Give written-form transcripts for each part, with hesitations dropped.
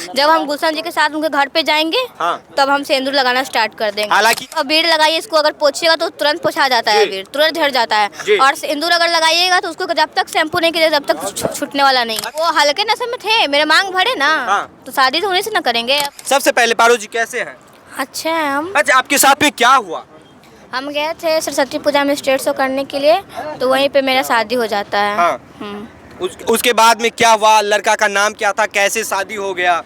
जब हम गुलशन जी के साथ उनके घर पे जाएंगे तब हम सिंदूर लगाना स्टार्ट कर देंगे। हालांकि अबीर लगाइए, इसको अगर पोछिएगा तो तुरंत पोछा जाता है, अबीर तुरंत झड़ जाता है। और सिंदूर अगर लगाइएगा तो उसको जब तक शैम्पू नहीं कीजिए तब तक छूटने वाला नहीं। वो हल्के नशे में थे, मेरे मांग भरे ना, तो शादी तो उन्हीं से ना करेंगे। सबसे पहले पारो जी कैसे हैं? अच्छा है हम। अच्छा, आपके साथ में क्या हुआ? हम गए थे सरस्वती पूजा में स्टेज शो करने के लिए, तो वहीं पे मेरा शादी हो जाता है। उसके बाद में क्या हुआ? लड़का का नाम क्या था? कैसे शादी हो गया?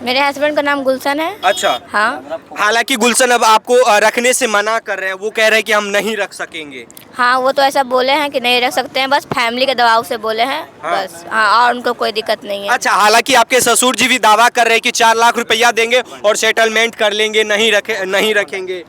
मेरे हस्बैंड का नाम गुलशन है। अच्छा। हाँ। हालांकि गुलशन अब आपको रखने से मना कर रहे हैं, वो कह रहे हैं कि हम नहीं रख सकेंगे। हाँ, वो तो ऐसा बोले हैं कि नहीं रख सकते हैं, बस फैमिली के दबाव से बोले हैं। बस हाँ, और उनको कोई दिक्कत नहीं है। अच्छा, हालांकि आपके ससुर जी भी दावा कर रहे हैं कि 4 लाख रुपया देंगे और सेटलमेंट कर लेंगे, नहीं रखेंगे।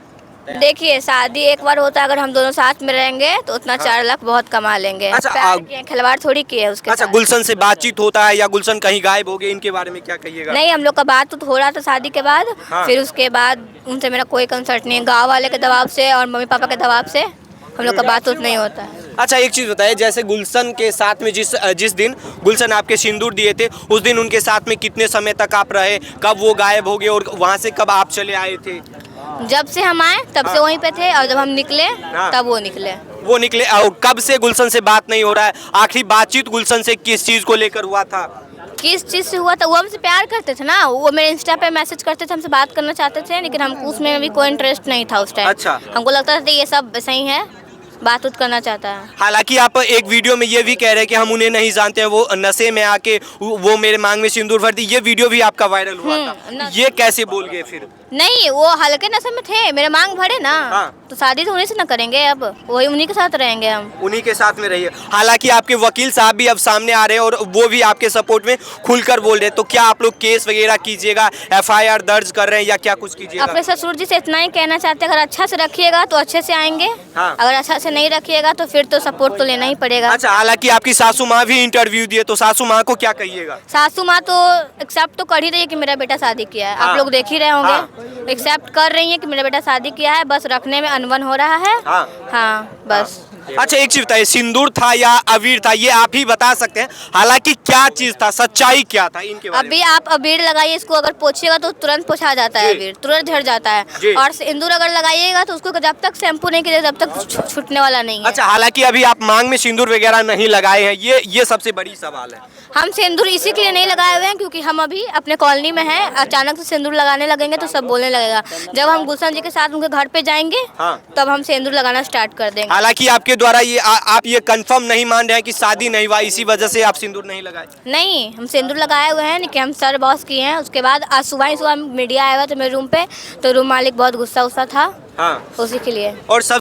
देखिए, शादी एक बार होता है, अगर हम दोनों साथ में रहेंगे तो उतना 4 लाख बहुत कमा लेंगे। अच्छा, प्यार किए, खिलवाड़ थोड़ी किए उसके अच्छा, साथ। गुलशन से बातचीत होता है या गुलशन कहीं गायब हो गए, इनके बारे में क्या कहिएगा? नहीं, हम लोग का बात तो हो रहा था शादी के बाद। फिर उसके बाद उनसे मेरा कोई कंसर्ट नहीं है, गाँव वाले के दबाव से और मम्मी पापा के दबाव से हम लोग का बात नहीं होता है। अच्छा, एक चीज़ बताइए, जैसे गुलशन के साथ में जिस दिन गुलशन आपके सिंदूर दिए थे, उस दिन उनके साथ में कितने समय तक आप रहे? कब वो गायब हो गए और वहाँ से कब आप चले आए थे? जब से हम आए तब से वहीं पे थे, और जब हम निकले तब वो निकले। और कब से गुलशन से बात नहीं हो रहा है? आखिरी बातचीत गुलशन से किस चीज़ को लेकर हुआ था? किस चीज़ से हुआ था? वो हमसे प्यार करते थे ना, वो मेरे इंस्टा पे मैसेज करते थे, हमसे बात करना चाहते थे, लेकिन हमको उसमें भी कोई इंटरेस्ट नहीं था उस टाइम। अच्छा। हमको लगता था ये सब सही है, बात उत करना चाहता है। हालांकि आप एक वीडियो में ये भी कह रहे हैं कि हम उन्हें नहीं जानते हैं, वो नशे में आके वो मेरे मांग में सिंदूर भर दी, ये वीडियो भी आपका वायरल हुआ था। ये कैसे बोल गए फिर? नहीं, वो हल्के नशे में थे, मेरे मांग भरे ना, तो शादी तो उन्हीं से ना करेंगे, अब वही उन्हीं के साथ रहेंगे हम। उन्हीं के साथ में रहिए। हालांकि आपके वकील साहब भी अब सामने आ रहे हैं और वो भी आपके सपोर्ट में खुलकर बोल रहे हैं, तो क्या आप लोग केस वगैरह कीजिएगा, FIR दर्ज कर रहे हैं या क्या कुछ कीजिएगा? अपने ससुर जी से इतना ही कहना चाहते हैं, अगर अच्छा से रखिएगा तो अच्छे से आएंगे। अगर अच्छा से नहीं रखिएगा तो फिर तो सपोर्ट तो लेना ही पड़ेगा। अच्छा, हालांकि आपकी सासू माँ भी इंटरव्यू दिए, तो सासू माँ को क्या कहिएगा? सासू माँ तो एक्सेप्ट तो कर ही रही है कि मेरा बेटा शादी किया है। आप लोग देख ही रहे होंगे, एक्सेप्ट कर रही है कि मेरा बेटा शादी किया है, बस रखने में अनबन हो रहा है। हाँ, बस। अच्छा, एक चीज बताइए, सिंदूर था या अबीर था, ये आप ही बता सकते हैं। हालांकि क्या चीज था, सच्चाई क्या था इनके बारे में? अभी आप अबीर लगाइए, इसको अगर पोछिएगा तो तुरंत पोछा जाता है, अबीर तुरंत झड़ जाता है। और सिंदूर अगर लगाइएगा तो उसको जब तक शैम्पू नहीं कीजिए तब तक छूटने वाला नहीं है। अच्छा, हालांकि अभी आप मांग में सिंदूर वगैरह नहीं लगाए हैं, ये सबसे बड़ी सवाल है। हम सिंदूर इसी के लिए नहीं लगाए हुए हैं क्योंकि हम अभी अपने कॉलोनी में हैं। अचानक से सिंदूर लगाने लगेंगे तो सब बोलने लगेगा। जब हम गुलशन जी के साथ उनके घर पे जाएंगे तब हम सिंदूर लगाना स्टार्ट कर देंगे। हालांकि आपके द्वारा ये आप ये कंफर्म नहीं मान रहे हैं कि शादी नहीं हुआ, इसी वजह से आप सिंदूर नहीं लगाए? नहीं, हम सिंदूर लगाए हुए हैं, लेकिन हम सर बॉस किए हैं। उसके बाद आज सुबह मीडिया आया हुआ था मेरे रूम पे, तो रूम मालिक बहुत गुस्सा था, उसी के लिए। और सब